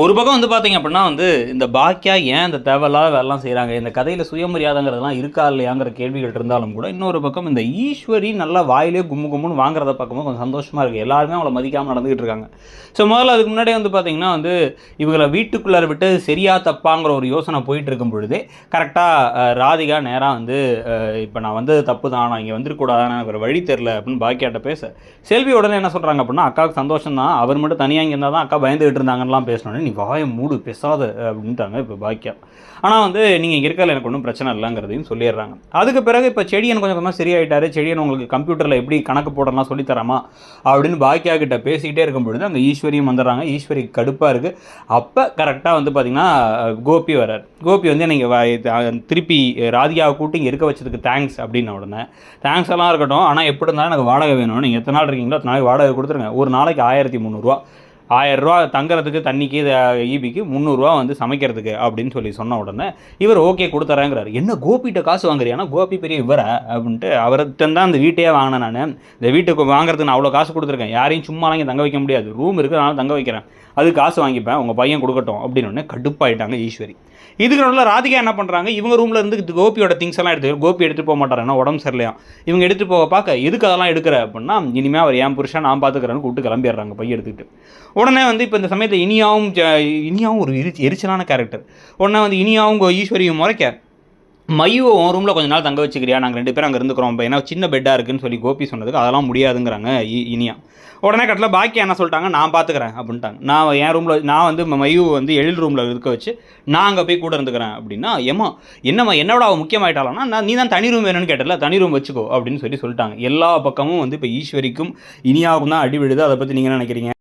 ஒரு பக்கம் வந்து பார்த்தீங்க அப்படின்னா இந்த பாக்கியா ஏன் இந்த தேவையில்லாத வேலைலாம் செய்கிறாங்க, இந்த கதையில் சுயமரியாதைங்கிறதெல்லாம் இருக்கா இல்லையாங்கிற கேள்விகள் இருந்தாலும் கூட, இன்னொரு பக்கம் இந்த ஈஸ்வரி நல்லா வாயிலே கும்மு கும்முன்னு வாங்குறத பார்க்கும்போது கொஞ்சம் சந்தோஷமாக இருக்குது. எல்லாருமே அவங்கள மதிக்காமல் நடந்துகிட்டு இருக்காங்க. ஸோ முதல்ல அதுக்கு முன்னாடியே வந்து பார்த்தீங்கன்னா இவங்களை வீட்டுக்குள்ளார விட்டு சரியா தப்பாங்கிற ஒரு யோசனை போயிட்டு இருக்கும் பொழுதே கரெக்டாக ராதிகா நேராக இப்போ நான் தப்பு தான், நான் இங்கே வந்துருக்கூடாதான ஒரு வழி தெரில அப்படின்னு பாக்கியாட்ட பேச, செல்வி உடனே என்ன சொல்கிறாங்க அப்படின்னா, அக்காவுக்கு சந்தோஷம் தான், அவர் மட்டும் தனியாக இங்கே இருந்தால் தான் அக்கா பயந்துகிட்டு இருந்தாங்கலாம் பேசணுன்னு, நீ வாயை மூடு பேசாத அப்படின்ட்டாங்க இப்போ பாக்கியா. ஆனால் நீங்கள் இங்கே இருக்கிறதுல எனக்கு ஒன்றும் பிரச்சனை இல்லைங்கிறதையும் சொல்லிடுறாங்க. அதுக்கு பிறகு இப்போ செடியன் கொஞ்சம் கொஞ்சமாக சரியாயிட்டாரு, செடியன் உங்களுக்கு கம்ப்யூட்டரில் எப்படி கணக்கு போடலாம் சொல்லித்தராமா அப்படின்னு பாக்கியா கிட்ட பேசிக்கிட்டே இருக்கும் பொழுது அங்கே ஈஸ்வரியும் வந்துடுறாங்க. ஈஸ்வரி கடுப்பாக இருக்குது. அப்போ கரெக்டாக பார்த்தீங்கன்னா கோபி வர்றார். கோபி நீங்கள் திருப்பி ராதிகாவை கூட்டி இங்கே இருக்க வச்சதுக்கு தேங்க்ஸ் அப்படின்ன உடனே, தேங்க்ஸ் எல்லாம் இருக்கட்டும், ஆனால் எப்படி இருந்தாலும் எனக்கு வாடகை வேணும், நீங்கள் எத்தனை நாள் இருக்கீங்களோ அத்தனை நாளைக்கு வாடகை கொடுத்துருங்க, ஒரு நாளைக்கு 1300 1000 தங்குறதுக்கு தண்ணிக்கு ஈபிக்கு 300 சமைக்கிறதுக்கு அப்படின்னு சொன்ன உடனே இவர் ஓகே கொடுத்துறேங்கிறாரு. என்ன கோபிகிட்ட காசு வாங்குறியானா, கோபி பெரிய இவரை அப்படின்ட்டு அவர்கிட்ட தான் அந்த வீட்டையே வாங்கினேன். நான் இந்த வீட்டுக்கு வாங்குறதுக்கு நான் அவ்வளோ காசு கொடுத்துருக்கேன், யாரையும் சும்மாலாம் இங்கே தங்க வைக்க முடியாது, ரூம் இருக்குது அதனால தங்க வைக்கிறேன், அது காசு வாங்கிப்பேன், உங்கள் பையன் கொடுக்கட்டும் அப்படின்னு கடுப்பாயிட்டாங்க ஈஸ்வரி. இதுக்கு நல்ல ராதிகா என்ன பண்ணுறாங்க, இவங்க ரூமில் இருந்து கோபியோட திங்ஸ் எல்லாம் கோபி எடுத்துகிட்டு போக மாட்டார், ஏன்னா உடம்பு சரியில்லையா, இவங்க எடுத்துகிட்டு போக பார்க்க எதுக்கு அதெல்லாம் எடுக்கிற அப்படின்னா, இனிமேல் அவர் என் புருஷன் நான் பார்த்துக்கிறேன்னு கூப்பிட்டு கிளம்பிடுறாங்க பையன் எடுத்துக்கிட்டு. உடனே இப்போ இந்த சமயத்தில் இனியாவும் ஒரு எரிச்சலான கேரக்டர். உடனே இனியாவும் ஈஸ்வரியும் முறைக்க, மையோ உன் ரூமில் கொஞ்ச நாள் தங்க வச்சுக்கிறியா, நாங்கள் 2 பேரும் அங்கே இருந்துக்கிறோம், இப்போ ஏன்னா சின்ன பெட்டாக இருக்குன்னு சொல்லி கோபி சொன்னதுக்கு அதெல்லாம் முடியாதுங்கிறாங்க இனியா. உடனே கட்டில் பாக்கியா என்ன சொல்லிட்டாங்க, நான் பார்த்துக்கிறேன் அப்படின்ட்டாங்க. நான் என் ரூமில் நான் மையூ எழில் ரூமில் இருக்க வச்சு நான் அங்கே போய் கூட இருந்துக்கிறேன் அப்படின்னா, என்னம்மா என்னோட அவள் முக்கியமாயிட்டாலன்னா, நீ தான் தனி ரூம் வேணும்னு கேட்டல, தனி ரூம் வச்சுக்கோ அப்படின்னு சொல்லிட்டாங்க. எல்லா பக்கமும் இப்போ ஈஸ்வரிக்கும் இனியாவுக்கும் தான் அடி விழுது. அதை பற்றி நீங்கள் என்ன நினைக்கிறீங்க?